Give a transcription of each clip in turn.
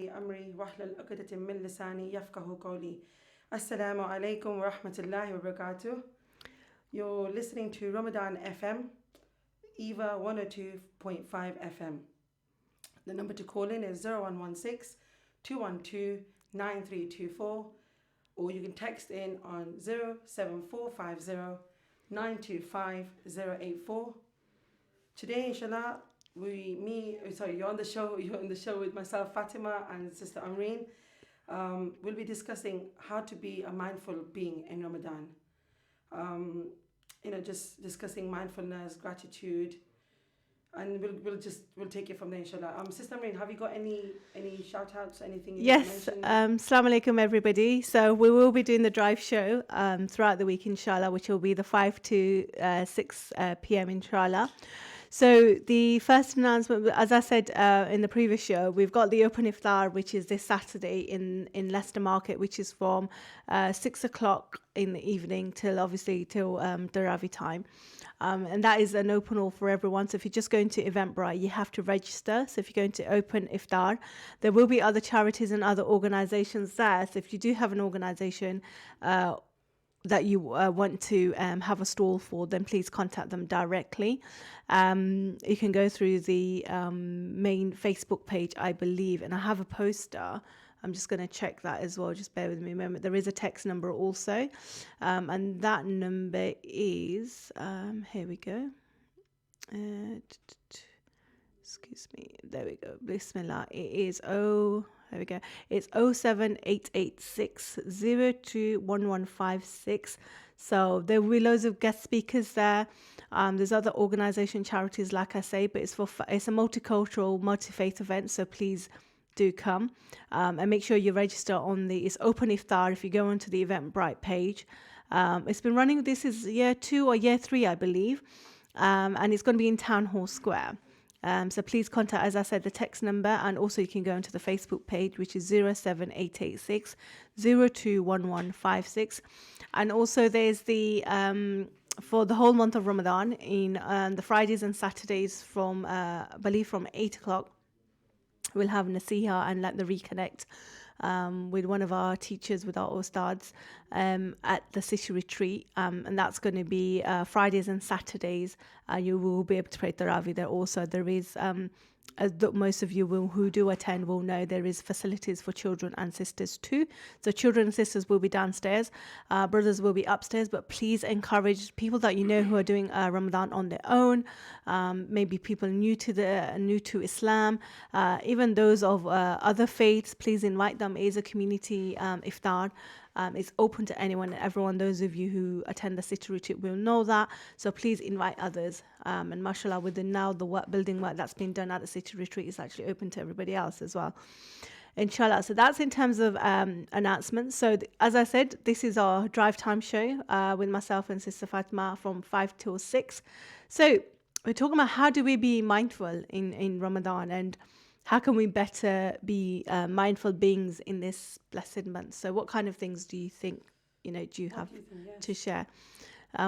أمري واحلل عقدة من لساني يفقه قولي. Assalamu alaikum wa rahmatullahi wa barakatuh. You're listening to Ramadan FM, EAVA 102.5 FM. The number to call in is 0116 212 9324, or you can text in on 07450 925 084. Today, inshallah, you're on the show. You're on the show with myself, Fateemah, and Sister Amrin. We'll be discussing how to be a mindful being in Ramadan. Just discussing mindfulness, gratitude, and we'll take it from there, inshallah. Sister Amrin, have you got any shout outs, anything you want to mention? Assalamu alaikum everybody. So we will be doing the drive show throughout the week, inshallah, which will be the 5 to 6 p.m. inshallah. So the first announcement, as I said in the previous show, we've got the open iftar, which is this Saturday in Leicester Market, which is from 6 o'clock in the evening till Tarawih time. And that is an open all for everyone. So if you're just going to Eventbrite, you have to register. So if you're going to open iftar, there will be other charities and other organizations there. So if you do have an organization that you want to have a stall for, then please contact them directly. You can go through the main Facebook page, I believe, and I have a poster. I'm just going to check that as well. Just bear with me a moment. There is a text number also, and that number is, here we go. Excuse me. There we go. Bismillah. It is there we go. It's 07886021156. So there will be loads of guest speakers there. There's other organisation charities, like I say, but it's a multicultural, multi-faith event. So please do come and make sure you register on it's open iftar. If you go onto the Eventbrite page, it's been running. This is year 2 or year 3, I believe, and it's going to be in Town Hall Square. So please contact, as I said, the text number, and also you can go onto the Facebook page, which is 07886 021156. And also there's the for the whole month of Ramadan in the Fridays and Saturdays from I believe from 8 o'clock, we'll have Nasiha and the reconnect with one of our teachers, with our ustads, at the city retreat, and that's going to be Fridays and Saturdays. You will be able to pray Tarawih there. Also, there is, as most of you who do attend will know, there is facilities for children and sisters too. So children and sisters will be downstairs, brothers will be upstairs. But please encourage people that you know who are doing Ramadan on their own, maybe people new to Islam, even those of other faiths. Please invite them. It is a community iftar. It's open to anyone and everyone. Those of you who attend the city retreat will know that. So please invite others. And mashallah, with the building work that's been done at the city retreat, is actually open to everybody else as well, inshallah. So that's in terms of announcements. So as I said, this is our drive time show with myself and Sister Fateemah from 5 till 6. So we're talking about how do we be mindful in Ramadan, and how can we better be mindful beings in this blessed month? So what kind of things do you think, do you have to share?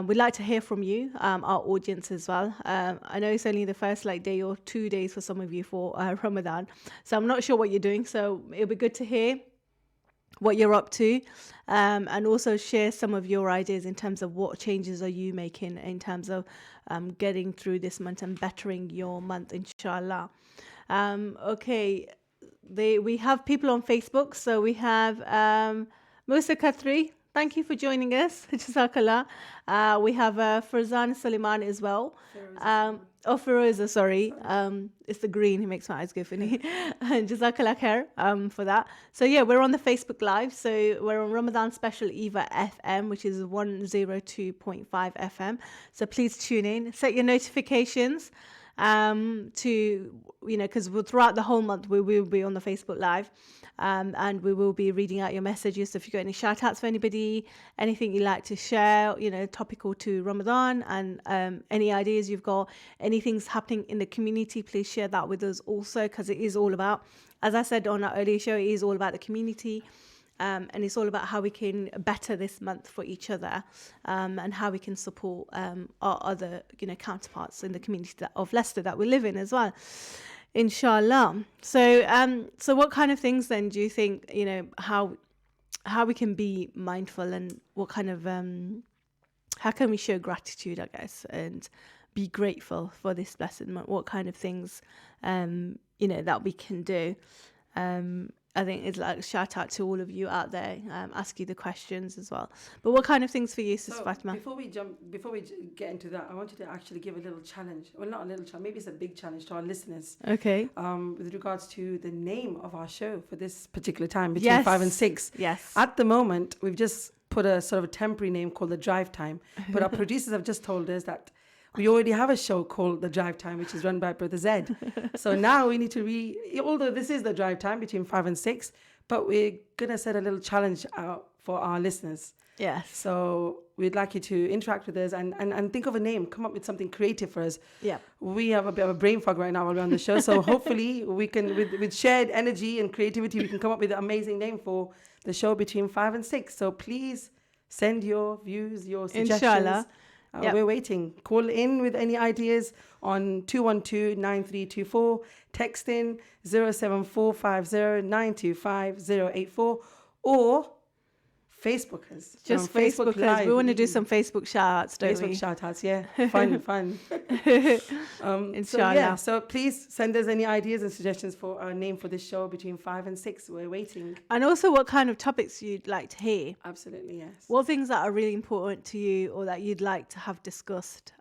We'd like to hear from you, our audience as well. I know it's only the first day or 2 days for some of you for Ramadan. So I'm not sure what you're doing. So it'll be good to hear what you're up to, and also share some of your ideas in terms of what changes are you making in terms of getting through this month and bettering your month, inshallah. Okay, we have people on Facebook. So we have Musa Khattri. Thank you for joining us. Jazakallah. We have Farzan Suleiman as well. Feroza, sorry. It's the green. He makes my eyes go funny. Jazakallah khair for that. So yeah, we're on the Facebook Live. So we're on Ramadan Special EAVA FM, which is 102.5 FM. So please tune in. Set your notifications because throughout the whole month we will be on the Facebook Live, and we will be reading out your messages. So if you've got any shout outs for anybody, anything you'd like to share, topical to Ramadan, and any ideas you've got, anything's happening in the community, please share that with us also, because it is all about, as I said on our earlier show, it is all about the community. And it's all about how we can better this month for each other, and how we can support our other, counterparts in the community of Leicester that we live in as well. Inshallah. So what kind of things then do you think, how we can be mindful, and what kind of how can we show gratitude, I guess, and be grateful for this blessed month? What kind of things that we can do? I think it's like shout out to all of you out there, ask you the questions as well. But what kind of things for you, Sister Fateemah? Before we get into that, I wanted to actually give a little challenge. Well, not a little challenge, maybe it's a big challenge to our listeners. Okay. With regards to the name of our show for this particular time between 5 and 6. Yes. At the moment, we've just put a sort of a temporary name called The Drive Time. But our producers have just told us that we already have a show called The Drive Time, which is run by Brother Zed. So now we need to although this is The Drive Time between 5 and 6, but we're going to set a little challenge out for our listeners. Yes. So we'd like you to interact with us and think of a name, come up with something creative for us. Yeah. We have a bit of a brain fog right now while we're on the show. So hopefully we can, with shared energy and creativity, we can come up with an amazing name for the show between 5 and 6. So please send your views, your suggestions. Inshallah. We're waiting. Call in with any ideas on 212-9324. Text in 07450925084, or Facebook us. Just Facebook us. We want to do some Facebook shout-outs, don't we? Facebook shout-outs, yeah. Fun. Inshallah. So please send us any ideas and suggestions for our name for this show between 5 and 6. We're waiting. And also what kind of topics you'd like to hear. Absolutely, yes. What things that are really important to you or that you'd like to have discussed.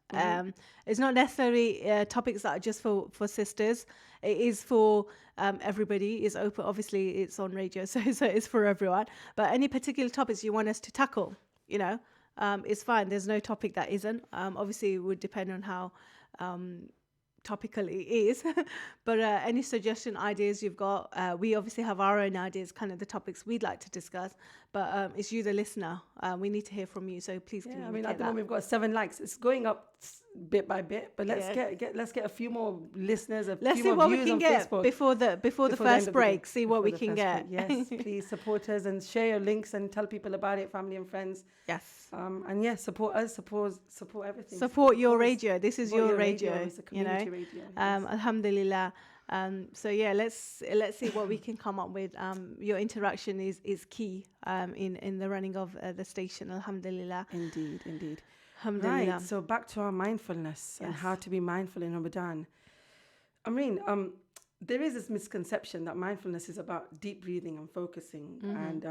It's not necessarily topics that are just for sisters. It is for everybody. It's open. Obviously, it's on radio, so it's for everyone. But any particular topics you want us to tackle, it's fine. There's no topic that isn't. Obviously, it would depend on how topical it is. But any suggestion, ideas you've got, we obviously have our own ideas, kind of the topics we'd like to discuss. But it's you, the listener. We need to hear from you, so please communicate. At the moment we've got 7 likes. It's going up bit by bit, but let's get a few more listeners. Let's see what we can get before the first break. See what we can get. Yes, please support us and share your links and tell people about it, family and friends. Yes. And yes, support us, support everything. Support your radio. This is your radio. It's a community radio. Yes. Alhamdulillah. So let's see what we can come up with. Your interaction is key in the running of the station. Alhamdulillah. Indeed. Alhamdulillah. Right. So back to our mindfulness and how to be mindful in Ramadan. Amrin, there is this misconception that mindfulness is about deep breathing and focusing and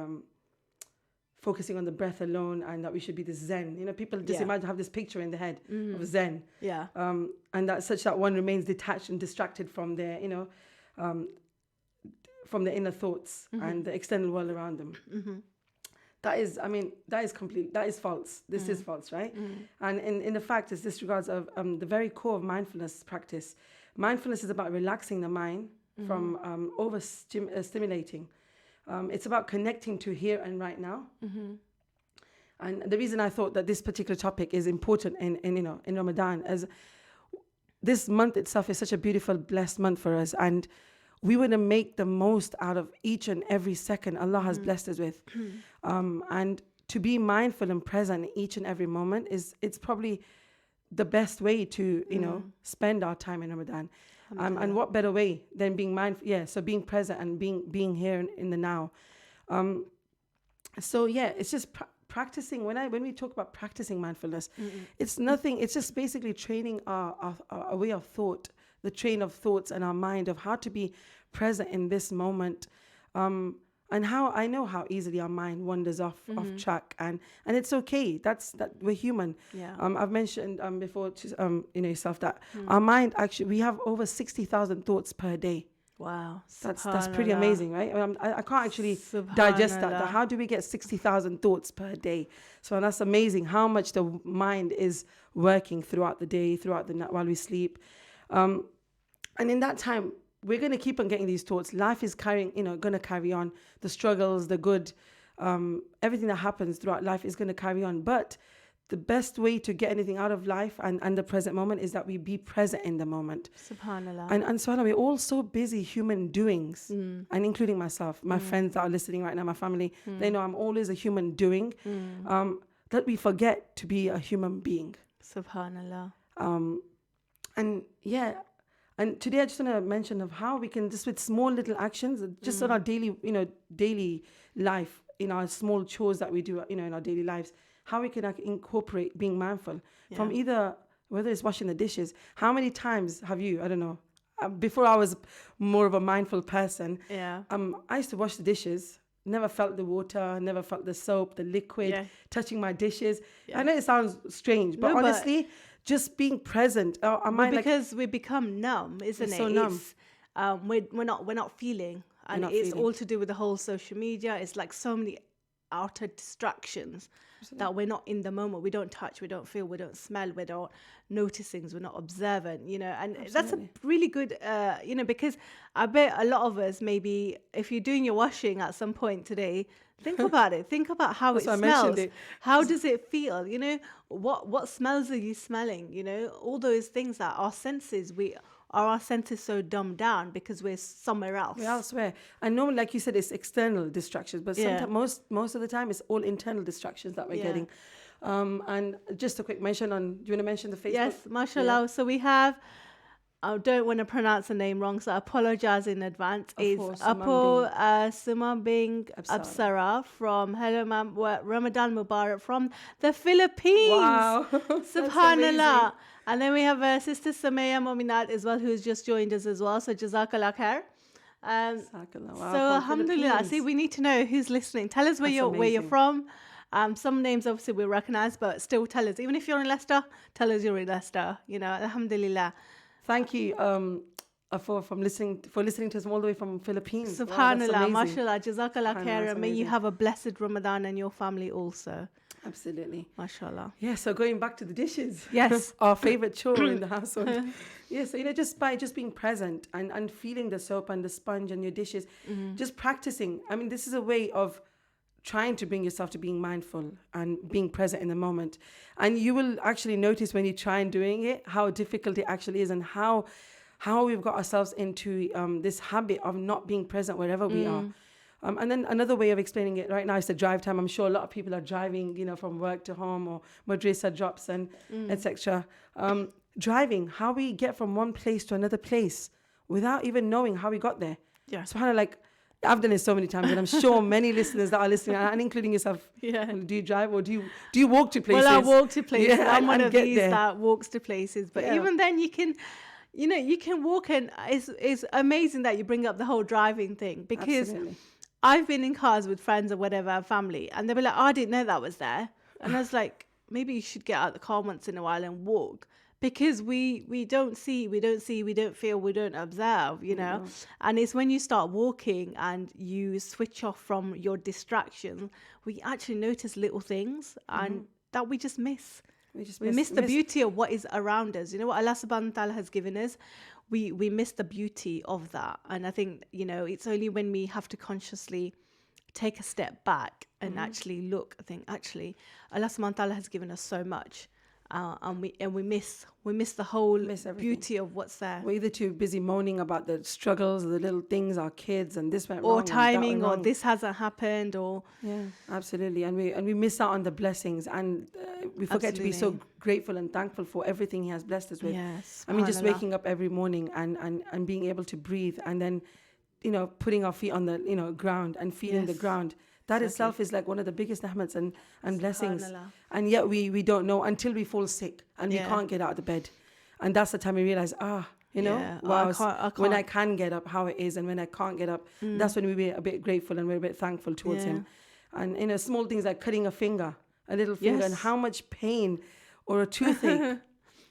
focusing on the breath alone, and that we should be the Zen. People just have this picture in their head of Zen. Yeah. And that's such that one remains detached and distracted from their, from the inner thoughts and the external world around them. That is false. This is false, right? And in the fact is this regards of the very core of mindfulness practice. Mindfulness is about relaxing the mind from stimulating. It's about connecting to here and right now. And the reason I thought that this particular topic is important in Ramadan, as this month itself is such a beautiful, blessed month for us, and we want to make the most out of each and every second Allah has blessed us with. And to be mindful and present in each and every moment it's probably the best way to, spend our time in Ramadan. And what better way than being mindful? Yeah, so being present and being here in the now. It's just practicing. When we talk about practicing mindfulness, it's nothing. It's just basically training our way of thought, the train of thoughts and our mind of how to be present in this moment. And how I know how easily our mind wanders off track, and it's okay. That we're human. Yeah. I've mentioned before to yourself that our mind actually, we have over 60,000 thoughts per day. Wow, that's pretty amazing, right? I can't actually digest that. How do we get 60,000 thoughts per day? So that's amazing. How much the mind is working throughout the day, throughout the night while we sleep, and in that time, we're going to keep on getting these thoughts. Life is going to carry on. The struggles, the good, everything that happens throughout life is going to carry on. But the best way to get anything out of life and the present moment is that we be present in the moment. SubhanAllah. And subhanAllah, we're all so busy human doings, and including myself, my friends that are listening right now, my family, they know I'm always a human doing, that we forget to be a human being. SubhanAllah. And today I just want to mention of how we can just with small little actions, just on our daily, daily life, in our small chores that we do, in our daily lives, how we can incorporate being mindful from either, whether it's washing the dishes. How many times have you, I don't know, before I was more of a mindful person, I used to wash the dishes, never felt the water, never felt the soap, the liquid, touching my dishes. I know it sounds strange, but honestly, just being present. Because we become numb, isn't it? So numb. We're not feeling, and it's all to do with the whole social media. It's like so many outer distractions that we're not in the moment. We don't touch, we don't feel, we don't smell, we don't notice things, we're not observant, and that's a really good, because I bet a lot of us, maybe if you're doing your washing at some point today, think about it. Think about how it smells. How does it feel? What smells are you smelling? All those things that our senses, our senses so dumbed down because we're somewhere else. We're elsewhere. And normally, like you said, it's external distractions, but sometimes, most of the time, it's all internal distractions that we're getting. And just a quick mention on, do you want to mention the Facebook? Yes, mashallah. So we have, I don't want to pronounce the name wrong, so I apologize in advance. It's Apo Sumambing Absara from Hello Ma'am, Ramadan Mubarak from the Philippines. Wow. Subhanallah. And then we have Sister Samaya Mominat as well, who's just joined us as well. So Jazakallah khair. Wow, so alhamdulillah. See, we need to know who's listening. Tell us where you're from. Some names obviously we recognize, but still tell us. Even if you're in Leicester, tell us you're in Leicester. Alhamdulillah. Thank you for listening to us all the way from Philippines. Subhanallah, mashallah, jazakallah khair. May you have a blessed Ramadan and your family also. Absolutely. Mashallah. Yeah, so going back to the dishes. Yes. Our favorite chore in the household. Yeah, so just by being present and feeling the soap and the sponge and your dishes, just practicing. I mean, this is a way of trying to bring yourself to being mindful and being present in the moment. And you will actually notice when you try and doing it, how difficult it actually is and how we've got ourselves into this habit of not being present wherever we are. And then another way of explaining it right now is the drive time. I'm sure a lot of people are driving, from work to home or madrasa drops and etc. Driving, how we get from one place to another place without even knowing how we got there. Yeah. So kind of like, I've done it so many times, and I'm sure many listeners that are listening, and including yourself, do you drive or do you walk to places? Well, I walk to places. Yeah, I'm one of these that walks to places. But even then, you can walk, and it's amazing that you bring up the whole driving thing, because I've been in cars with friends or whatever, family, and they'll be like, "Oh, I didn't know that was there," and I was like, maybe you should get out of the car once in a while and walk. Because we don't see, we don't feel, we don't observe, And it's when you start walking and you switch off from your distractions, we actually notice little things and that we just miss. We miss the beauty of what is around us. What Allah subhanahu wa ta'ala has given us, we miss the beauty of that. And I think, it's only when we have to consciously take a step back and actually look, I think actually Allah subhanahu wa ta'ala has given us so much. And we miss the whole beauty of what's there. We're either too busy moaning about the struggles, the little things, our kids, and this went wrong, or timing, or this hasn't happened, or absolutely, and we miss out on the blessings, and we forget to be so grateful and thankful for everything He has blessed us with. Yes, I mean, just waking up every morning and being able to breathe, and then putting our feet on the ground and feeling the ground. That itself is like one of the biggest ni'mats and blessings. And yet we don't know until we fall sick and we can't get out of the bed. And that's the time we realize, wow, I can't. When I can get up, how it is. And when I can't get up, that's when we're a bit grateful and we're a bit thankful towards Him. And small things like cutting a finger, a little finger, and how much pain, or a toothache.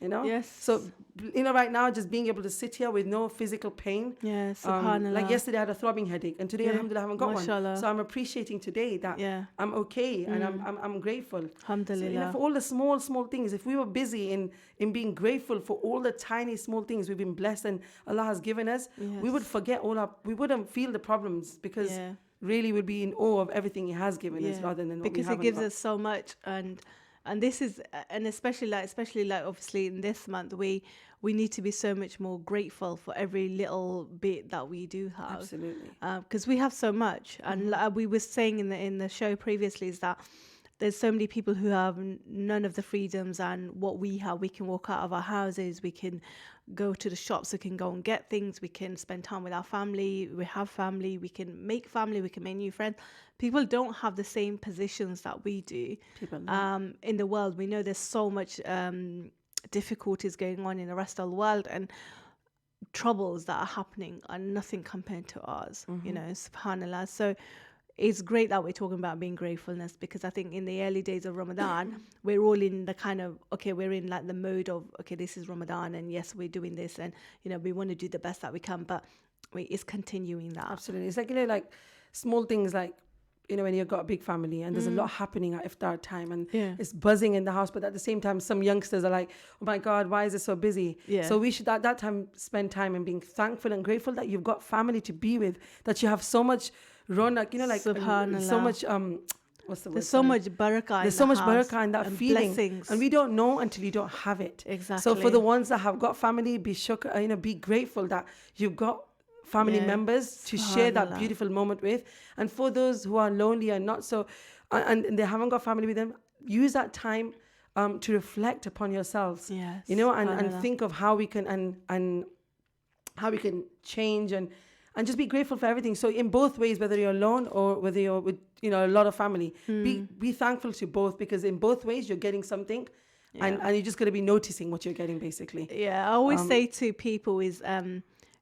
Yes. So, right now, just being able to sit here with no physical pain. Yes, subhanallah. Like yesterday, I had a throbbing headache, and today, alhamdulillah, I haven't got one. So I'm appreciating today that I'm okay, and I'm grateful. Alhamdulillah. So, for all the small things, if we were busy in being grateful for all the tiny small things we've been blessed and Allah has given us, we would forget we wouldn't feel the problems, because really we'd be in awe of everything He has given us rather than what we haven't Because He gives got. us so much, and this is, and especially like obviously in this month, we need to be so much more grateful for every little bit that we do have. Absolutely. Because we have so much, and we were saying in the show previously is that there's so many people who have none of the freedoms and what we have. We can walk out of our houses, we can go to the shops, we can go and get things, we can spend time with our family, we have family, we can make new friends. People don't have the same positions that we do. People don't. In the world. We know there's so much difficulties going on in the rest of the world, and troubles that are happening are nothing compared to ours, you know, subhanallah. So it's great that we're talking about being gratefulness, because I think in the early days of Ramadan, we're all in the kind of, okay, we're in like the mode of, okay, this is Ramadan, and yes, we're doing this, and, you know, we want to do the best that we can, but it's continuing that. Absolutely. It's like, you know, like small things like, you know, when you've got a big family and there's a lot happening at iftar time and it's buzzing in the house, but at the same time, some youngsters are like, oh my God, why is it so busy? Yeah. So we should at that time spend time and being thankful and grateful that you've got family to be with, that you have so much ronak, you know, like Subhanallah. so much, what's the word? There's so much barakah. There's so much barakah in that and feeling. blessings. And we don't know until you don't have it. Exactly. So for the ones that have got family, be shukr, you know, be grateful that you've got family members to share that beautiful moment with. And for those who are lonely and not so, and they haven't got family with them, use that time to reflect upon yourselves. Yes, you know, and think of how we can and how we can change and just be grateful for everything. So in both ways, whether you're alone or whether you're with, you know, a lot of family, be thankful to both, because in both ways you're getting something. And you're just going to be noticing what you're getting, basically. Yeah, I always say to people is,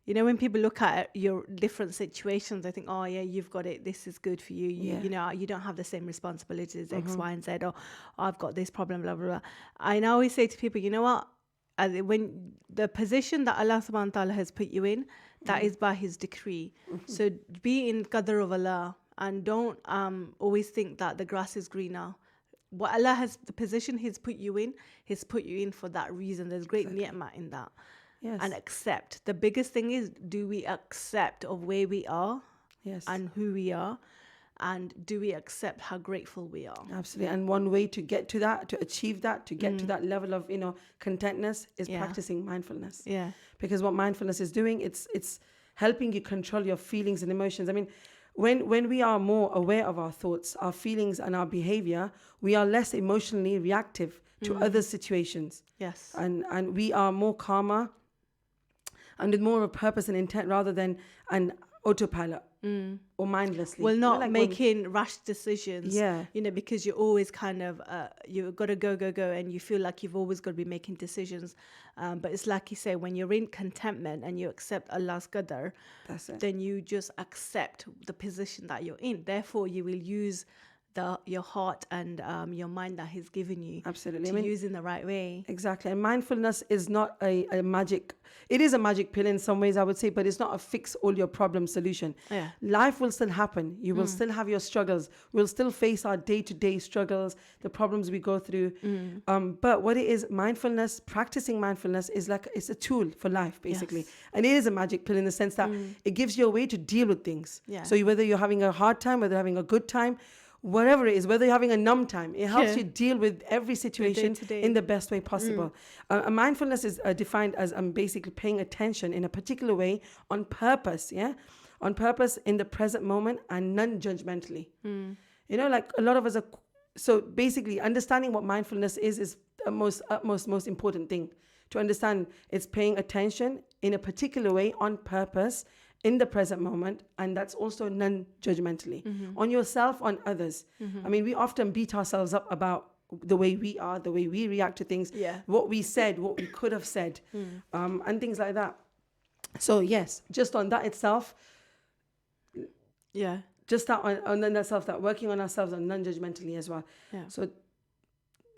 you know, when people look at your different situations, they think, oh, yeah, you've got it. This is good for you. You know, you don't have the same responsibilities, X, Y, and Z, or I've got this problem, blah, blah, blah. And I always say to people, you know what? When the position that Allah subhanahu wa ta'ala has put you in, that is by His decree. So be in qadr of Allah, and don't always think that the grass is greener. What Allah has, the position He's put you in, He's put you in for that reason. There's great ni'mah in that. Yes. And accept. The biggest thing is, do we accept of where we are and who we are? And do we accept how grateful we are? Absolutely. And one way to get to that, to achieve that, to get to that level of, you know, contentness is practicing mindfulness. Yeah. Because what mindfulness is doing, it's helping you control your feelings and emotions. I mean, when we are more aware of our thoughts, our feelings and our behavior, we are less emotionally reactive to other situations. Yes. And we are more calmer and with more of a purpose and intent rather than an autopilot or mindlessly. Well, not like making rash decisions. Yeah. You know, because you're always kind of, you've got to go, and you feel like you've always got to be making decisions. But it's like you say, when you're in contentment and you accept Allah's qadar, then you just accept the position that you're in. Therefore, you will use your heart and your mind that He's given you. Absolutely. To use in the right way. Exactly. And mindfulness is not a magic, it is a magic pill in some ways, I would say, but it's not a fix all your problem solution. Yeah. Life will still happen. You will still have your struggles. We'll still face our day-to-day struggles, the problems we go through. But what it is, mindfulness, practicing mindfulness is like, it's a tool for life, basically. Yes. And it is a magic pill in the sense that it gives you a way to deal with things. Yeah. So whether you're having a hard time, whether you're having a good time, whatever it is, whether you're having a numb time, it helps you deal with every situation in the best way possible. Mindfulness is defined as basically paying attention in a particular way on purpose, on purpose in the present moment and non-judgmentally. You know, like a lot of us are, so basically understanding what mindfulness is the most important thing. To understand, it's paying attention in a particular way on purpose in the present moment, and that's also non-judgmentally on yourself, on others. I mean, we often beat ourselves up about the way we are, the way we react to things, what we said, what we could have said, and things like that. So yes, just on that itself, just that on that itself, that working on ourselves and non-judgmentally as well. So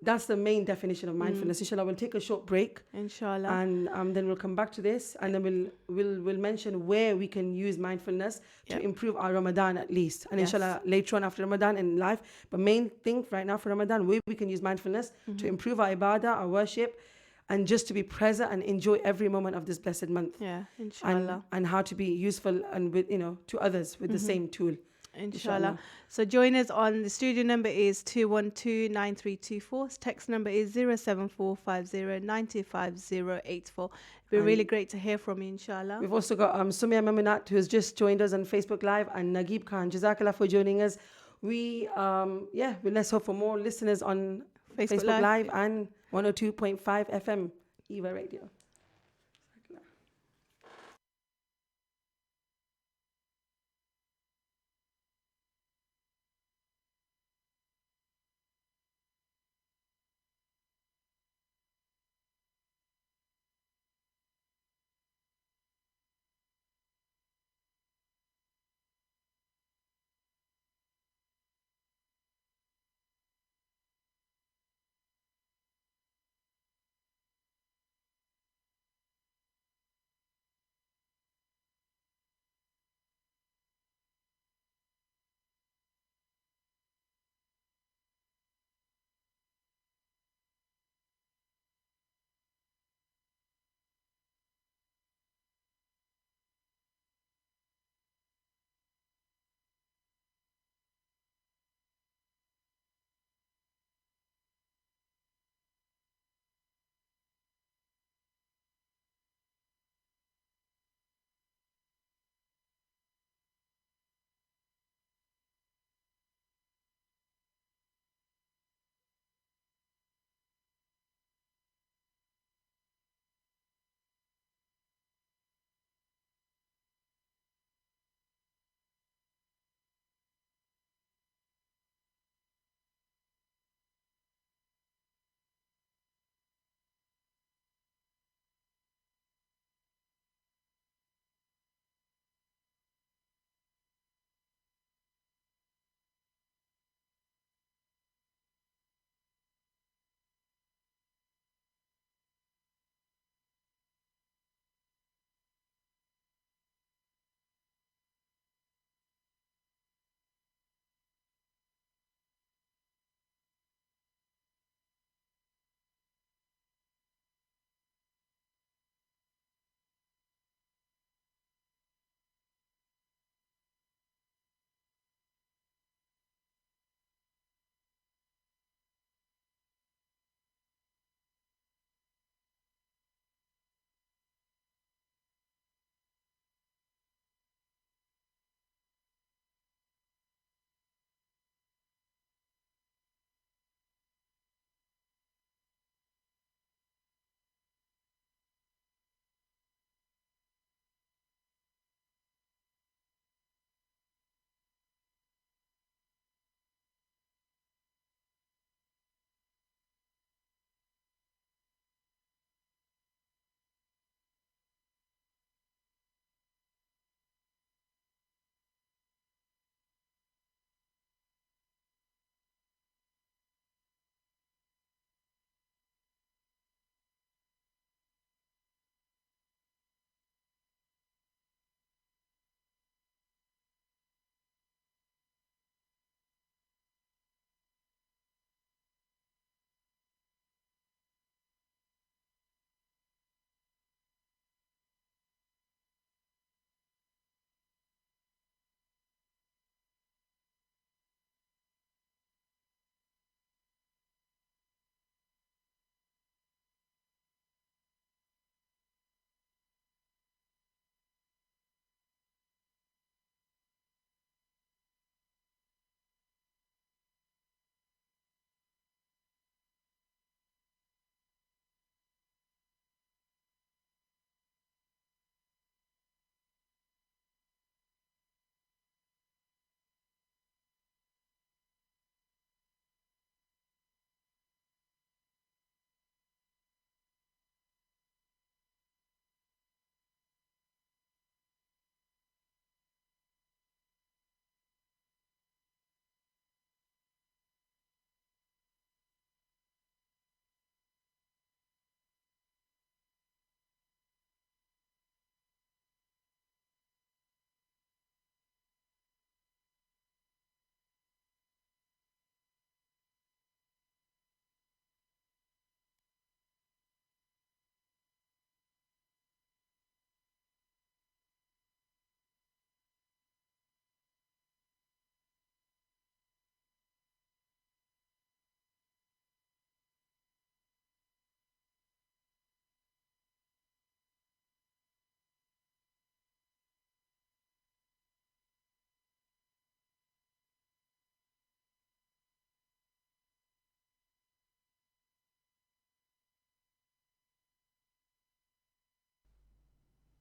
that's the main definition of mindfulness. Inshallah, we'll take a short break. Inshallah. And then we'll come back to this, and then we'll mention where we can use mindfulness to improve our Ramadan at least. And inshallah, later on after Ramadan in life. But main thing right now for Ramadan, where we can use mindfulness to improve our ibadah, our worship, and just to be present and enjoy every moment of this blessed month. Yeah, inshallah. And how to be useful and with, you know, to others with the same tool. Inshallah. So join us on the studio number is 212-9324. Text number is 07450955084. It'd be really great to hear from you, inshallah. We've also got Sumia Mamunat, who has just joined us on Facebook Live, and Nageeb Khan. Jazakallah for joining us. Let's hope for more listeners on Facebook Live and 102.5 FM EAVA Radio.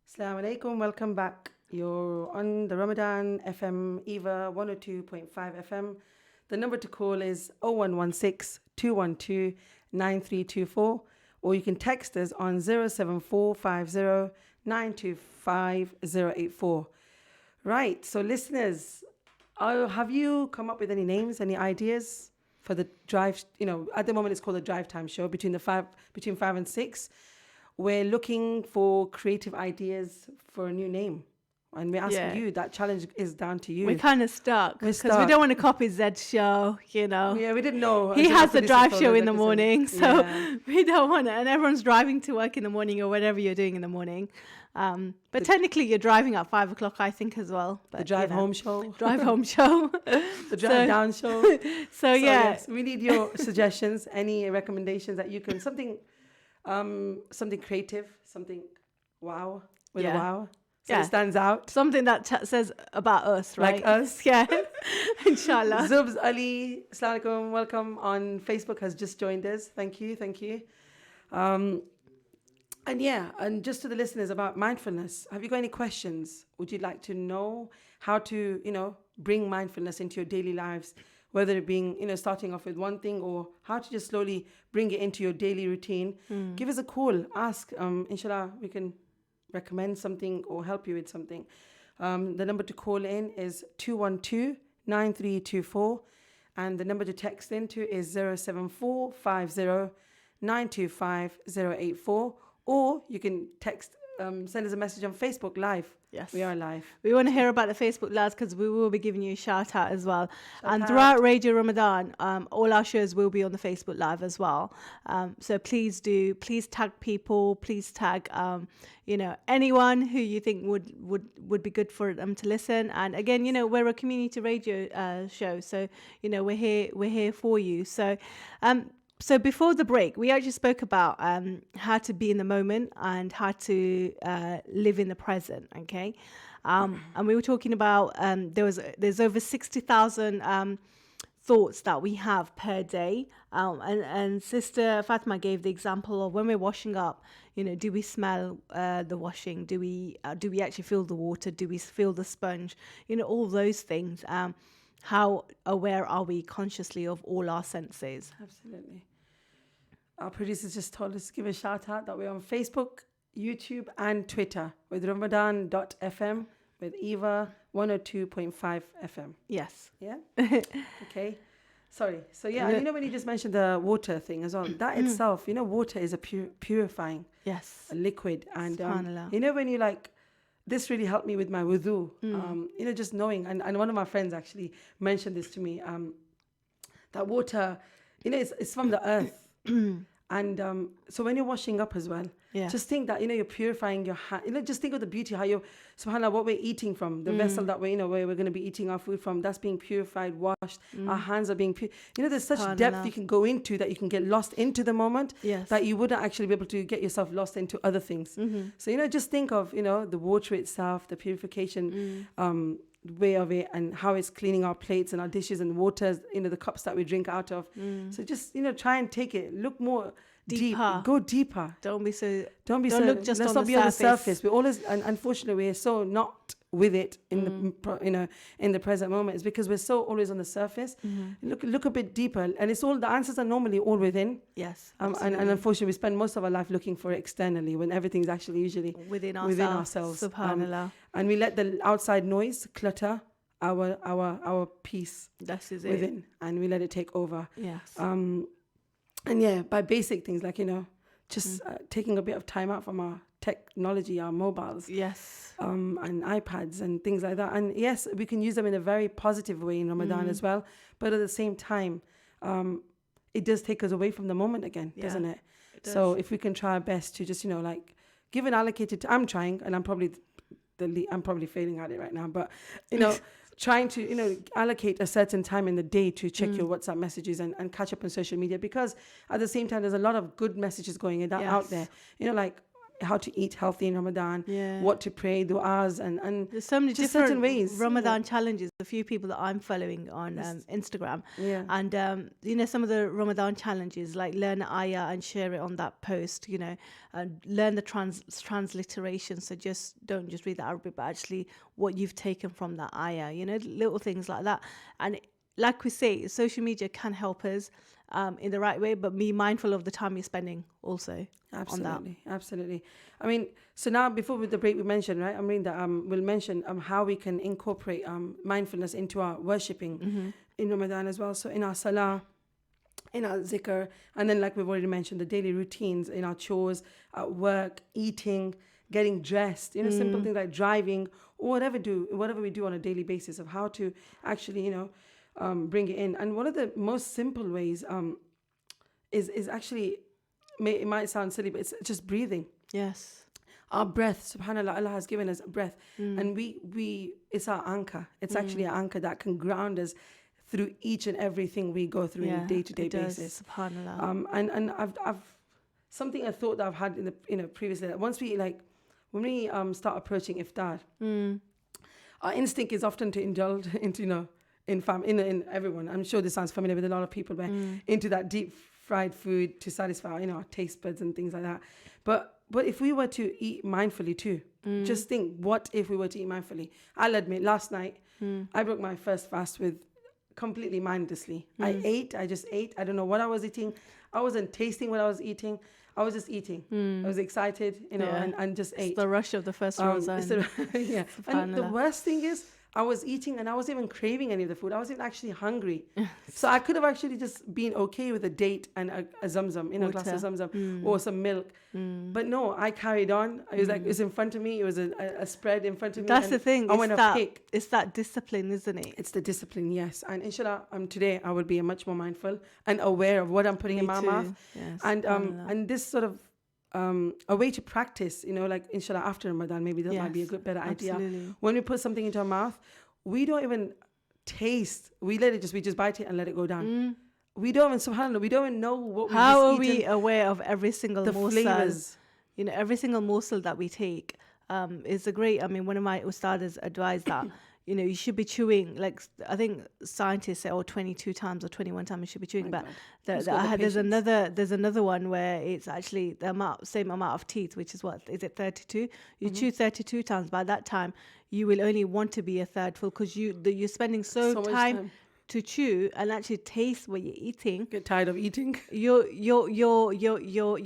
Assalamu alaikum, welcome back. You're on the Ramadan FM EVA 102.5 FM. The number to call is 0116 212 9324, or you can text us on 07450 925 084. Right, so listeners, have you come up with any names, any ideas for the drive? At the moment it's called the Drive Time Show between 5 and 6. We're looking for creative ideas for a new name. And we're asking you, that challenge is down to you. We're kind of stuck because we don't want to copy Zed's show, Yeah, we didn't know. He has the drive show in the morning, so we don't want to. And everyone's driving to work in the morning or whatever you're doing in the morning. But technically, you're driving at 5 o'clock, I think, as well. But, the drive home show. Drive home show. The drive down show. So yes, we need your suggestions, any recommendations that you can, something creative, something wow, with a wow. So it stands out. Something that says about us, right? Like us. Yeah. Inshallah. Zubs Ali, Assalamu alaikum, welcome on Facebook, has just joined us. Thank you. And just to the listeners about mindfulness, have you got any questions? Would you like to know how to, bring mindfulness into your daily lives? Whether it being, starting off with one thing or how to just slowly bring it into your daily routine. Give us a call, ask. Inshallah, we can recommend something or help you with something. The number to call in is 212-9324, and the number to text into is 07450 925 084, or you can text, send us a message on Facebook Live. Yes, we are live. We want to hear about the Facebook Lives because we will be giving you a shout out as well. Throughout Radio Ramadan, all our shows will be on the Facebook Live as well. So please tag people. Please tag, anyone who you think would be good for them to listen. And again, we're a community radio show, so we're here for you. So before the break, we actually spoke about how to be in the moment and how to live in the present, okay? And we were talking about there's over 60,000 thoughts that we have per day. And Sister Fateemah gave the example of when we're washing up, do we smell the washing? Do we actually feel the water? Do we feel the sponge? All those things. How aware are we consciously of all our senses? Absolutely. Our producers just told us to give a shout out that we're on Facebook, YouTube, and Twitter with Ramadan.fm with EVA 102.5 FM. Yes. Yeah? Okay. Sorry. So, and when you just mentioned the water thing as well, that itself, water is a purifying a liquid. And, when you this really helped me with my wudu, just knowing, and one of my friends actually mentioned this to me, that water, it's from the earth. And so when you're washing up as well, just think that, you're purifying your hand. Just think of the beauty, how you're, subhanAllah, what we're eating from, the vessel that we're, where we're going to be eating our food from, that's being purified, washed. Our hands are being pure. There's such depth you can go into that you can get lost into the moment that you wouldn't actually be able to get yourself lost into other things. So, just think of, the water itself, the purification way of it, and how it's cleaning our plates and our dishes and waters, the cups that we drink out of. So just, try and take it, look more deeper. Go deeper. Don't look just let's on not the be surface. On the surface. We always, and unfortunately, we're so not with it in the in the present moment. It's because we're so always on the surface. Look a bit deeper, and it's all, the answers are normally all within. Yes, and unfortunately, we spend most of our life looking for it externally when everything's actually usually within ourselves. Subhanallah. And we let the outside noise clutter our peace. That is within, and we let it take over. Yes. And by basic things like, just taking a bit of time out from our technology, our mobiles. Yes. And iPads and things like that. And yes, we can use them in a very positive way in Ramadan as well. But at the same time, it does take us away from the moment again, doesn't it? So if we can try our best to just, give an allocated, I'm trying, and I'm probably failing at it right now, but, trying to, allocate a certain time in the day to check your WhatsApp messages and catch up on social media, because at the same time, there's a lot of good messages going out there. how to eat healthy in Ramadan, Yeah. what to pray, du'as, and There's so many just different certain ways. Ramadan challenges. A few people that I'm following on Instagram, Yeah. and some of the Ramadan challenges, like learn an ayah and share it on that post. And learn the transliteration. So just don't just read the Arabic, but actually what you've taken from that ayah. Little things like that. And like we say, social media can help us in the right way, but be mindful of the time you're spending also. Absolutely, absolutely. I mean, so now before with the break we mentioned, right, Amrin, that we'll mention how we can incorporate mindfulness into our worshipping in Ramadan as well. So in our salah, in our zikr, and then like we've already mentioned, the daily routines in our chores, at work, eating, getting dressed, simple things like driving or whatever we do on a daily basis, of how to actually, bring it in. And one of the most simple ways is actually, it might sound silly, but it's just breathing. Yes. Our breath, subhanAllah, Allah has given us a breath, and we it's our anchor. It's actually an anchor that can ground us through each and everything we go through on a day-to-day basis. SubhanAllah. And I've something I thought that I've had in the previously, that once when we start approaching iftar, our instinct is often to indulge into in everyone. I'm sure this sounds familiar with a lot of people, but into that deep fried food to satisfy our taste buds and things like that. But if we were to eat mindfully too, just think, what if we were to eat mindfully? I'll admit, last night I broke my first fast with completely mindlessly. I just ate. I don't know what I was eating. I wasn't tasting what I was eating. I was just eating. I was excited, and just ate. It's the rush of the first Ramazan. Yeah. And the worst thing is, I was eating and I wasn't even craving any of the food. I wasn't actually hungry. So I could have actually just been okay with a date and a zamzam, a glass of zamzam or some milk. But no, I carried on. It was like, it was in front of me. It was a spread in front of me. That's the thing. I went to pick. It's that discipline, isn't it? It's the discipline, yes. And inshallah, today I will be much more mindful and aware of what I'm putting in my mouth. Yes, and this sort of a way to practice, like inshallah after Ramadan, maybe that might be a better idea. When we put something into our mouth, we don't even taste. We just bite it and let it go down. We don't even, subhanAllah, we don't even know what we've How just are eaten. we aware of every single morsel? Flavors. Every single morsel that we take is a great. I mean, one of my ustadas advised that. You should be chewing, like, I think scientists say, 22 times or 21 times you should be chewing. But there's another one where it's actually the same amount of teeth, which is 32? You chew 32 times. By that time, you will only want to be a third full, because you're spending so much time to chew and actually taste what you're eating. Get tired of eating. You're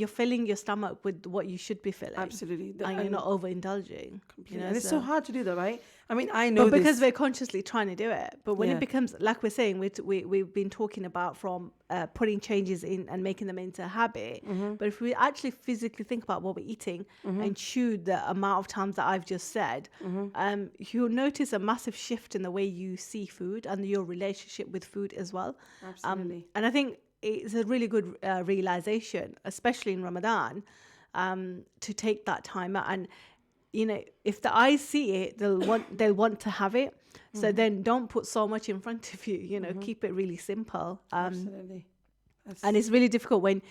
filling your stomach with what you should be filling. Absolutely. And you're not overindulging. And it's so hard to do that, right? I mean, I know because we're consciously trying to do it. But when it becomes, like we're saying, we've been talking about from putting changes in and making them into a habit. But if we actually physically think about what we're eating and chew the amount of times that I've just said, you'll notice a massive shift in the way you see food and your relationship with food as well. Absolutely. And I think it's a really good realization, especially in Ramadan, to take that time out. And if the eyes see it, they'll want to have it. So then don't put so much in front of you. Keep it really simple. Absolutely. And it's really difficult when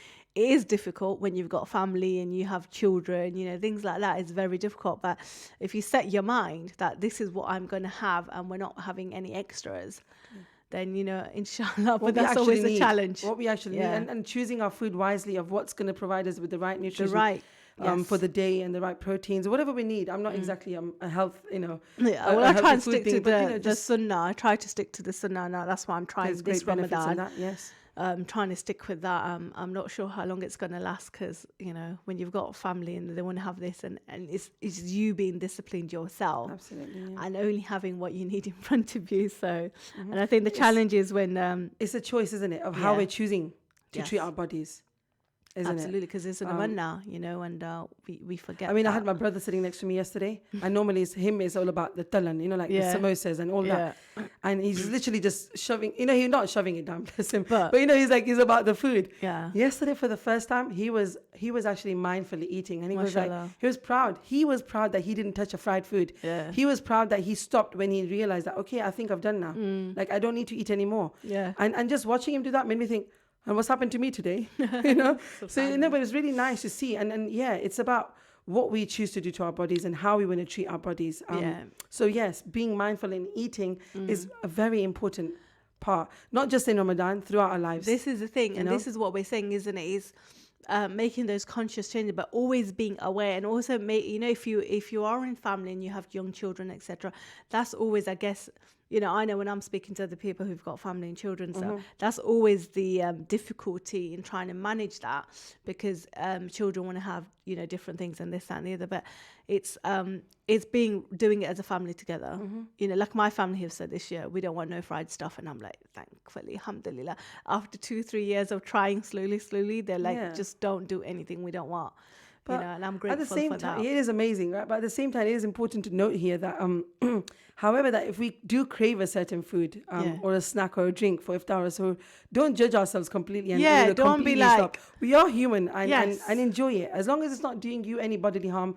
you've got family and you have children. Things like that is very difficult. But if you set your mind that this is what I'm going to have and we're not having any extras, then inshallah. But that's always a challenge. What we actually need, and choosing our food wisely of what's going to provide us with the right nutrition. For the day and the right proteins, whatever we need. I'm not exactly a health, I try and stick to the sunnah. I try to stick to the sunnah now. That's why I'm trying this Ramadan. That, yes. I'm trying to stick with that. I'm not sure how long it's going to last, because when you've got a family and they want to have this, and it's you being disciplined yourself. Absolutely. Yeah. And only having what you need in front of you. So, and I think the challenge is when it's a choice, isn't it, of how we're choosing to treat our bodies. Absolutely, because it's an amanna, and we forget. I mean, I had my brother sitting next to me yesterday, and normally it's all about the talan, the samosas and all that. And he's literally just shoving, he's not shoving it down, bless him. But he's about the food. Yeah. Yesterday, for the first time, he was actually mindfully eating, and he was he was proud. He was proud that he didn't touch a fried food. Yeah. He was proud that he stopped when he realized that, okay, I think I've done now. Like, I don't need to eat anymore. Yeah. And just watching him do that made me think, and what's happened to me today? So but it was really nice to see. And it's about what we choose to do to our bodies and how we want to treat our bodies. So yes, being mindful in eating is a very important part, not just in Ramadan, throughout our lives. This is the thing, and this is what we're saying, isn't it? Is making those conscious changes, but always being aware, and also if you are in family and you have young children, etc. That's always, I guess, I know when I'm speaking to other people who've got family and children, so that's always the difficulty in trying to manage that, because children want to have different things and this, that, and the other. But it's doing it as a family together. Like my family have said this year, we don't want no fried stuff, and I'm like, thankfully, alhamdulillah. After 2-3 years of trying slowly, they're like, just don't do anything we don't want. But and I'm grateful at the same for time, that. it is amazing, right? But at the same time, it is important to note here that, however, that if we do crave a certain food or a snack or a drink for iftar or so, don't judge ourselves completely. And don't be like, we are human and enjoy it as long as it's not doing you any bodily harm.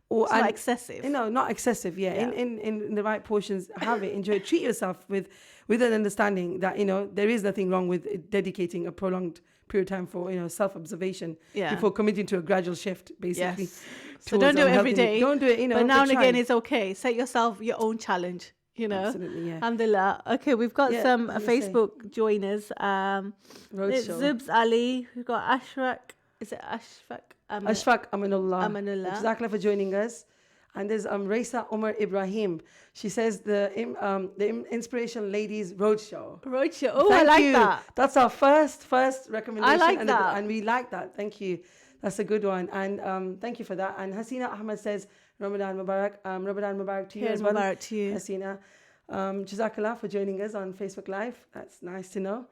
Or it's not excessive. Not excessive. In the right portions, have it, enjoy it, treat yourself with an understanding that there is nothing wrong with dedicating a prolonged period of time for self-observation before committing to a gradual shift, basically. Yes. So don't do it every day. Don't do it, but now and again it's okay. Set yourself your own challenge. Absolutely, yeah. Alhamdulillah. Okay, we've got some Facebook joiners. Zubs Ali. We've got Ashfaq. Is it Ashfaq? Ashfaq Aminullah. Jazakallah for joining us. And there's Raisa Omar Ibrahim. She says the Inspirational Ladies Roadshow. Oh, Thank I like you. that. That's our first recommendation. I like that. And we like that. Thank you. That's a good one. And thank you for that. And Hasina Ahmed says, Ramadan Mubarak. Ramadan Mubarak to you as well. Mubarak to you. Hasina. Jazakallah for joining us on Facebook Live. That's nice to know.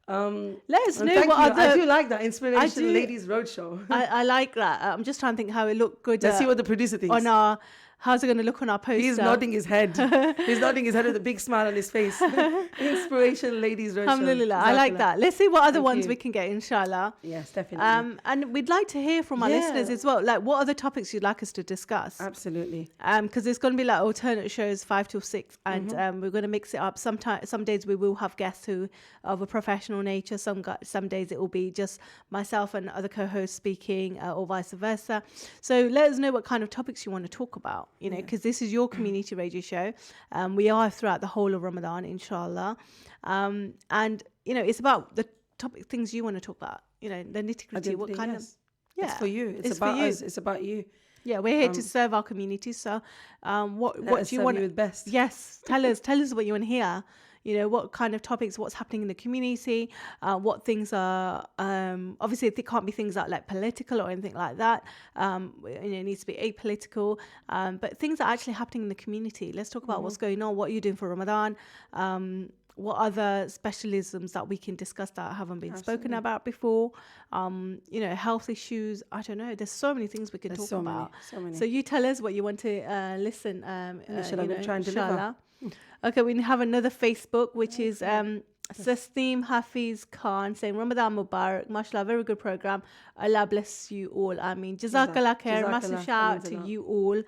Let us know what other... I do like that Inspirational Ladies Roadshow. I like that. I'm just trying to think how it looked good. Let's see what the producer thinks. How's it going to look on our poster? He's nodding his head. He's nodding his head with a big smile on his face. Inspirational Ladies Roadshow. Alhamdulillah. I like that. Let's see what other ones we can get, inshallah. Yes, definitely. And we'd like to hear from our listeners as well. Like, what other topics you'd like us to discuss? Absolutely. Because it's going to be like alternate shows 5 till 6, and we're going to mix it up. Some days we will have guests who of a professional nature. Some days it will be just myself and other co-hosts speaking, or vice versa. So let us know what kind of topics you want to talk about. Because this is your community radio show. We are throughout the whole of Ramadan, inshallah. And, it's about the topic, things you want to talk about, the nitty-gritty. What kind of... Yeah, it's for you. It's about us. It's about you. Yeah, we're here to serve our community. So what do you want? You with best. Yes, tell us what you want to hear. What kind of topics, what's happening in the community, what things are, obviously it can't be things like political or anything like that. It needs to be apolitical, but things are actually happening in the community. Let's talk about what's going on, what you're doing for Ramadan, what other specialisms that we can discuss that haven't been spoken about before, health issues. I don't know. There's so many things we can talk about. So many. So you tell us what you want to listen. Try and deliver. Okay, we have another Facebook, which is Sasteem Hafiz Khan saying, Ramadan Mubarak, mashallah, very good program. Allah bless you all. I mean, Jazakallah khair. Massive shout out to you all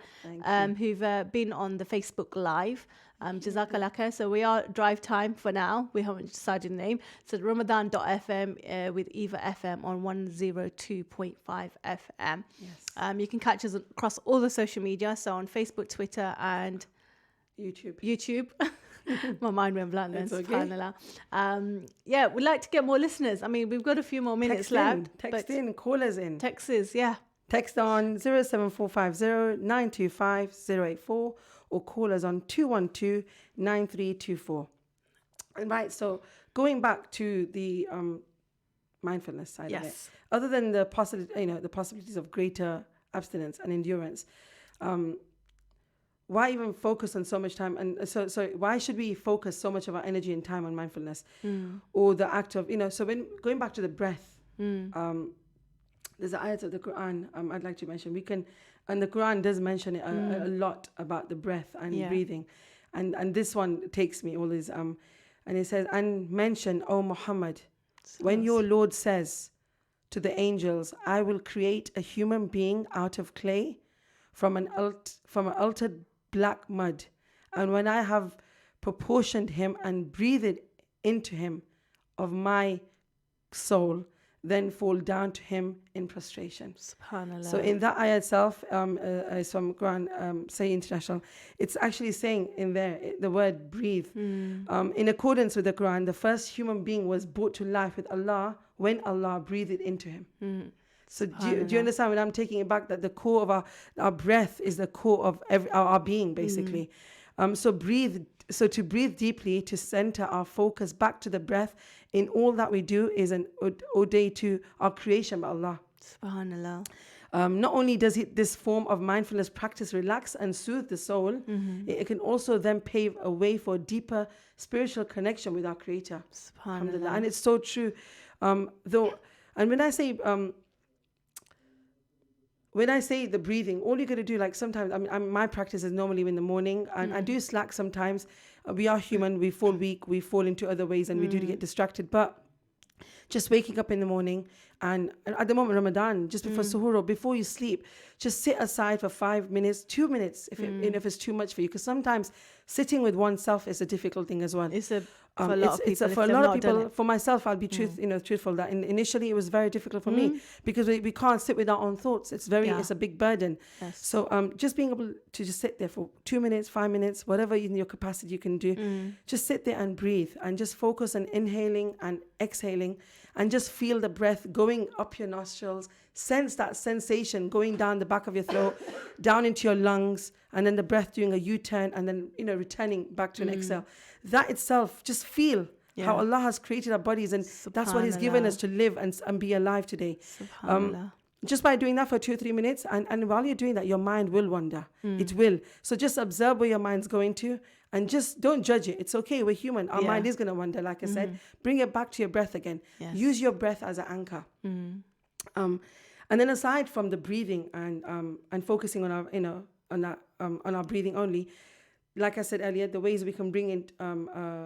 who've been on the Facebook Live. Jazakallah khair. So we are drive time for now. We haven't decided the name. So Ramadan.fm with EAVA FM on 102.5 FM. Yes. You can catch us across all the social media. So on Facebook, Twitter, and YouTube. My mind went blank then. SubhanAllah. We'd like to get more listeners. I mean, we've got a few more minutes left. Text in, call us in. Text us, yeah. Text on 07450 925 084 or call us on 212 9324. And right, so going back to the mindfulness side of it, other than the possibilities of greater abstinence and endurance, why even focus on so much time? And so why should we focus so much of our energy and time on mindfulness or the act of, so when going back to the breath, there's an ayat of the Quran I'd like to mention. And the Quran does mention it a lot about the breath and breathing. And this one takes me always, and it says, and mention, O Muhammad, when your Lord says to the angels, I will create a human being out of clay from an altered black mud, and when I have proportioned him and breathed into him of my soul, then fall down to him in prostration. Subhanallah. So in that ayah itself, is from Quran, Say International, it's actually saying in there the word breathe. In accordance with the Quran, the first human being was brought to life with Allah when Allah breathed into him. So do you understand when I'm taking it back, that the core of our breath is the core of our being, basically. So to breathe deeply, to center our focus back to the breath in all that we do is an ode to our creation by Allah. Subhanallah. Not only does this form of mindfulness practice relax and soothe the soul, it can also then pave a way for a deeper spiritual connection with our Creator. Subhanallah. And it's so true. And when I say the breathing, all you got to do, like sometimes, my practice is normally in the morning, and I do slack sometimes. We are human, we fall weak, we fall into other ways, and we do get distracted. But just waking up in the morning, and at the moment Ramadan, just before suhoor, or before you sleep, just sit aside for 5 minutes, 2 minutes, if it's too much for you. Because sometimes sitting with oneself is a difficult thing as well. It's for a lot of people. For a lot of people. For myself, I'll be truthful that initially it was very difficult for me, because we can't sit with our own thoughts. It's a big burden. Yes. So just being able to just sit there for 2 minutes, 5 minutes, whatever in your capacity you can do, just sit there and breathe, and just focus on inhaling and exhaling, and just feel the breath going up your nostrils. Sense that sensation going down the back of your throat, down into your lungs, and then the breath doing a U-turn, and then returning back to an exhale. That itself, just feel how Allah has created our bodies, and that's what He's given us to live and be alive today. Just by doing that for 2 or 3 minutes, and while you're doing that, your mind will wander. It will. So just observe where your mind's going to, and just don't judge it. It's okay. We're human. Our mind is going to wander, like I said. Bring it back to your breath again. Yes. Use your breath as an anchor. And then aside from the breathing and focusing on our breathing only, like I said earlier, the ways we can bring in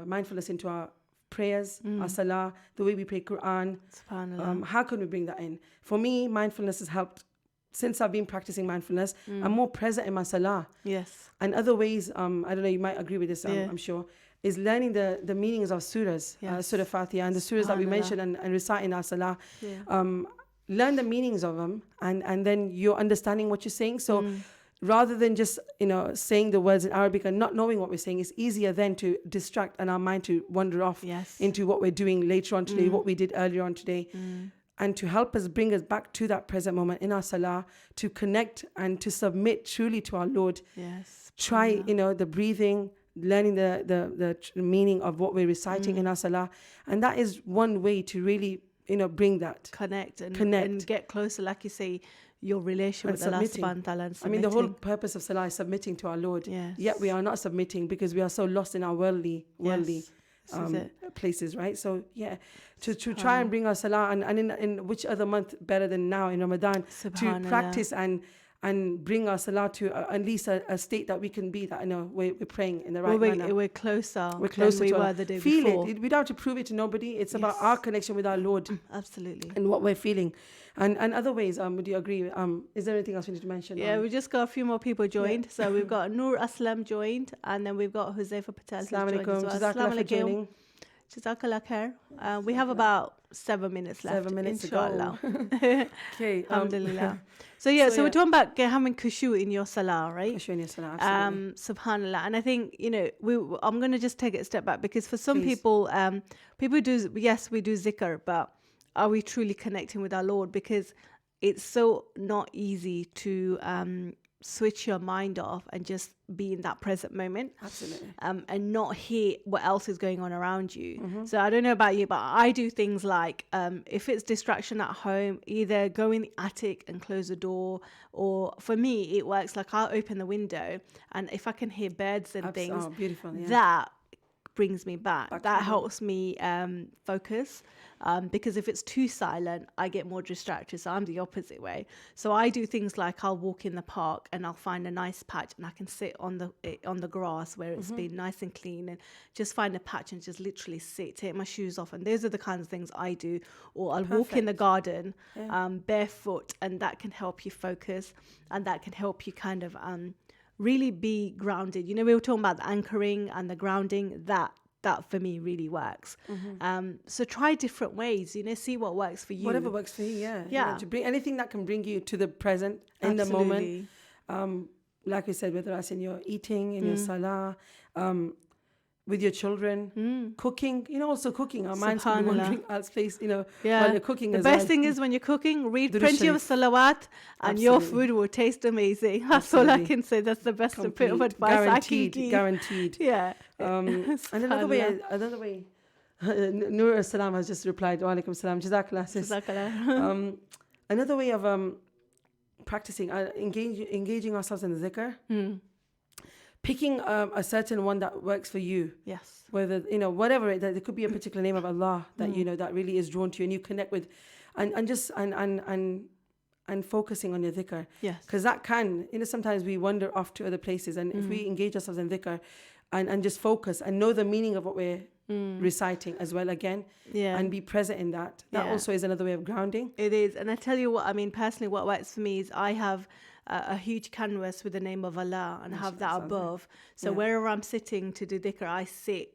mindfulness into our prayers, our salah, the way we pray Quran. Subhanallah. How can we bring that in? For me, mindfulness has helped. Since I've been practicing mindfulness, I'm more present in my salah. Yes. And other ways, I don't know, you might agree with this, I'm sure, is learning the meanings of surahs, Surah Fateemah, and the surahs that we mention and recite in our salah. Learn the meanings of them, and then you're understanding what you're saying. So rather than just saying the words in Arabic and not knowing what we're saying, it's easier then to distract and our mind to wander off into what we're doing later on today, what we did earlier on today, and to help us bring us back to that present moment in our salah, to connect and to submit truly to our Lord. Yes. Try the breathing, learning the meaning of what we're reciting in our salah, and that is one way to really bring that connect and get closer, like you say, your relation with Allah subhanahu wa ta'ala. I mean, the whole purpose of salah is submitting to our Lord. Yet we are not submitting because we are so lost in our worldly places, right? So to try and bring our salah, and in which other month better than now in Ramadan to practice and bring our salah to at least a state that we can be that we're praying in the right manner. We're closer than we to were the day feel before. it. We don't have to prove it to nobody. It's about our connection with our Lord. Absolutely. And what we're feeling. And other ways, would you agree? Is there anything else we need to mention? Yeah, we just got a few more people joined. So we've got Noor Aslam joined, and then we've got Huzaifa Patel who's joined as well. Assalamu alaikum. Jazakallah khair. We have about 7 minutes left. 7 minutes inshallah. Okay. Alhamdulillah. So we're talking about having khushu in your salah, right? Khushu in your salah, absolutely. Subhanallah. And I think, I'm going to just take it a step back, because for some people, we do zikr, but are we truly connecting with our Lord? Because it's so not easy to switch your mind off and just be in that present moment. Absolutely. And not hear what else is going on around you. So I don't know about you, but I do things like, if it's distraction at home, either go in the attic and close the door, or for me, it works like I'll open the window, and if I can hear birds and things, beautiful, that brings me back. That helps me focus. Because if it's too silent, I get more distracted. So I'm the opposite way. So I do things like I'll walk in the park and I'll find a nice patch and I can sit on the grass where it's been nice and clean, and just find a patch and just literally sit, take my shoes off. And those are the kinds of things I do. Or I'll walk in the garden barefoot, and that can help you focus, and that can help you kind of really be grounded. We were talking about the anchoring and the grounding. that for me really works. So try different ways, see what works for you. Whatever works for you, yeah. Yeah. To bring anything that can bring you to the present, in the moment. Like we said, whether that's in your eating, in your salah, with your children, cooking, also cooking. Our minds can be wandering out of place, while you're cooking the as well. best thing is when you're cooking, read Durood plenty of Sharif. salawat and your Absolutely. food will taste amazing. That's all I Absolutely. can say. That's the best bit of Complete. advice I can give. Guaranteed. Yeah. And another way, Nur Salam has just replied, Wa alaikum salam, Jazakallah sis. Jazakallah. Another way of practicing, engaging ourselves in the zikr, picking a certain one that works for you. Yes. Whether, whatever, there could be a particular name of Allah that, that really is drawn to you and you connect with, and focusing on your dhikr. Yes. Because that can, sometimes we wander off to other places, and if we engage ourselves in dhikr and just focus and know the meaning of what we're reciting as well again, and be present in that also is another way of grounding. It is. And I tell you what, personally, what works for me is I have a huge canvas with the name of Allah and have that above. So wherever I'm sitting to do dhikr, I sit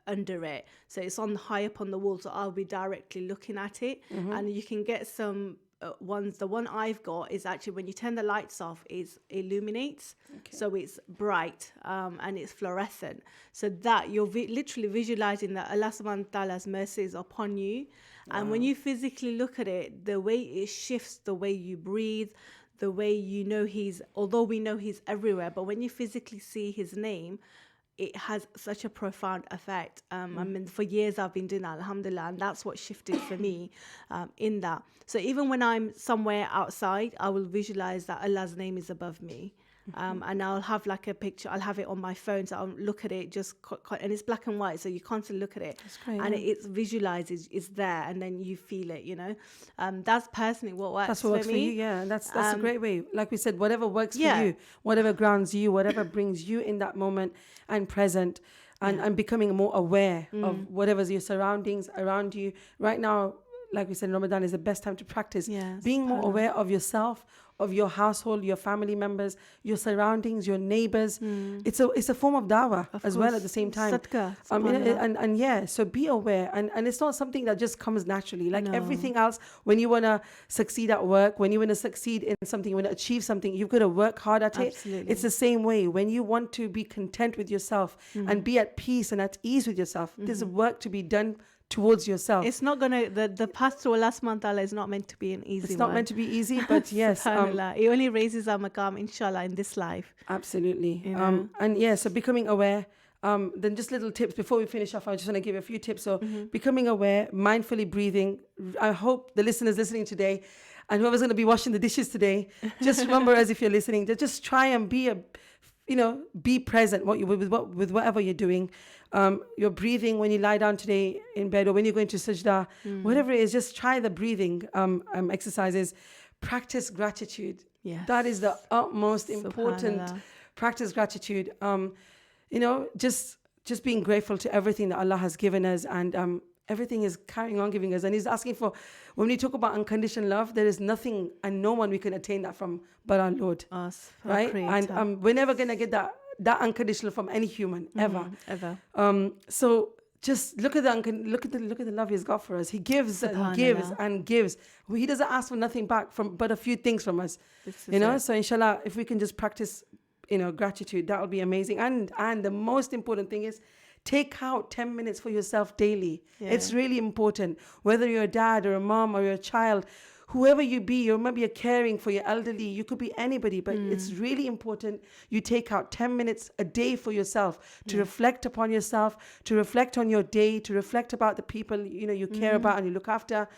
under it. So it's high up on the wall, so I'll be directly looking at it. And you can get some ones. The one I've got is actually when you turn the lights off, it illuminates. Okay. So it's bright and it's fluorescent. So that you're literally visualizing that Allah subhanahu wa ta'ala's mercy is upon you. Wow. And when you physically look at it, the way it shifts, the way you breathe, the way although we know he's everywhere, but when you physically see his name, it has such a profound effect. For years I've been doing that, alhamdulillah, and that's what shifted for me in that. So even when I'm somewhere outside, I will visualize that Allah's name is above me. And I'll have like a picture, I'll have it on my phone, so I'll look at it and it's black and white, so you constantly look at it. That's great, and it's visualized, it's there, and then you feel it, That's personally what works for me. That's what works for you, yeah. And that's a great way. Like we said, whatever works for you, whatever grounds you, whatever brings you in that moment and present, and becoming more aware of whatever's your surroundings around you. Right now, like we said, Ramadan is the best time to practice being more aware of yourself, of your household, your family members, your surroundings, your neighbors. It's a form of dawah as well at the same time. Sadaqah, so be aware, and it's not something that just comes naturally. Like everything else, when you want to succeed at work, when you want to succeed in something, you want to achieve something, you've got to work hard at it. It's the same way. When you want to be content with yourself and be at peace and at ease with yourself, there's work to be done towards yourself. It's not gonna the path to Allah subhanahu wa ta'ala is not meant to be an easy It's not meant to be easy, but yes, it only raises our maqam, inshallah, in this life. Absolutely. So becoming aware. Then just little tips before we finish off. I just want to give a few tips. So becoming aware, mindfully breathing. I hope the listeners listening today, and whoever's going to be washing the dishes today, just remember, as if you're listening, to just try and be present with whatever you're doing. Your breathing when you lie down today in bed, or when you're going to sajda, whatever it is, just try the breathing exercises. Practice gratitude. Yes. That is the utmost important. Practice gratitude. Just being grateful to everything that Allah has given us, and everything is carrying on giving us. And He's asking for, when we talk about unconditional love, there is nothing and no one we can attain that from but our Lord. Us, right? Creator. And we're never going to get that unconditional from any human ever. So just look at the love He's got for us. He gives and gives and gives. He doesn't ask for nothing back but a few things from us. So inshallah, if we can just practice gratitude, that will be amazing. And the most important thing is, take out 10 minutes for yourself daily. It's really important. Whether you're a dad or a mom or you're a child, whoever you be, or maybe you're caring for your elderly, you could be anybody, but it's really important you take out 10 minutes a day for yourself to reflect upon yourself, to reflect on your day, to reflect about the people you care about and you look after,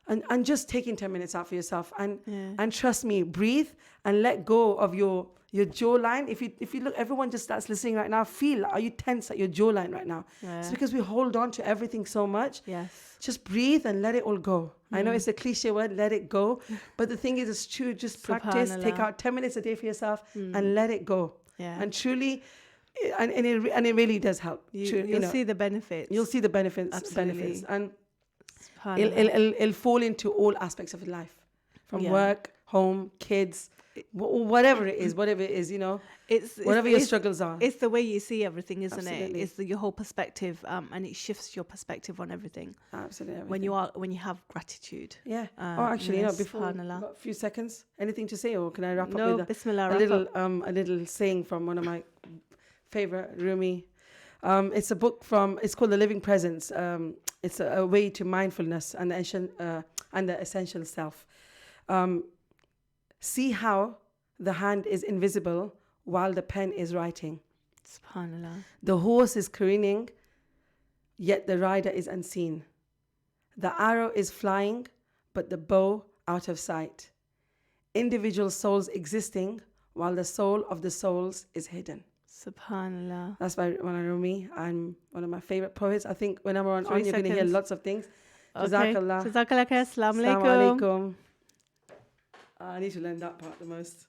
and just taking 10 minutes out for yourself, and trust me, breathe and let go of your jawline. If you look, everyone just starts listening right now, feel, are you tense at your jawline right now? It's because we hold on to everything so much. Just breathe and let it all go. I know it's a cliche word, let it go, but the thing is, it's true. Just practice, take out 10 minutes a day for yourself and let it go. And truly, and it really does help. You'll see the benefits. You'll see the benefits. Absolutely. And it'll fall into all aspects of life, from work, home, kids, whatever it is, you know, whatever your struggles are. It's the way you see everything, isn't Absolutely. it? It's your whole perspective, and it shifts your perspective on everything. Absolutely. When you have gratitude. Yeah. Actually, you know, before subhanallah. got a few seconds, anything to say, or can I wrap No, up with bismillah, a wrap little up. a little saying from one of my favorite Rumi. It's a book it's called The Living Presence. It's a way to mindfulness and the essential self. See how the hand is invisible while the pen is writing. Subhanallah. The horse is careening, yet the rider is unseen. The arrow is flying, but the bow out of sight. Individual souls existing, while the soul of the souls is hidden. Subhanallah. That's by Rumi. I'm one of my favorite poets. I think whenever I'm 3 on, you're going to hear seconds. lots of things. Okay. Jazakallah. Jazakallah khair. Assalamu Assalamu alaikum. alaikum. I need to learn that part the most.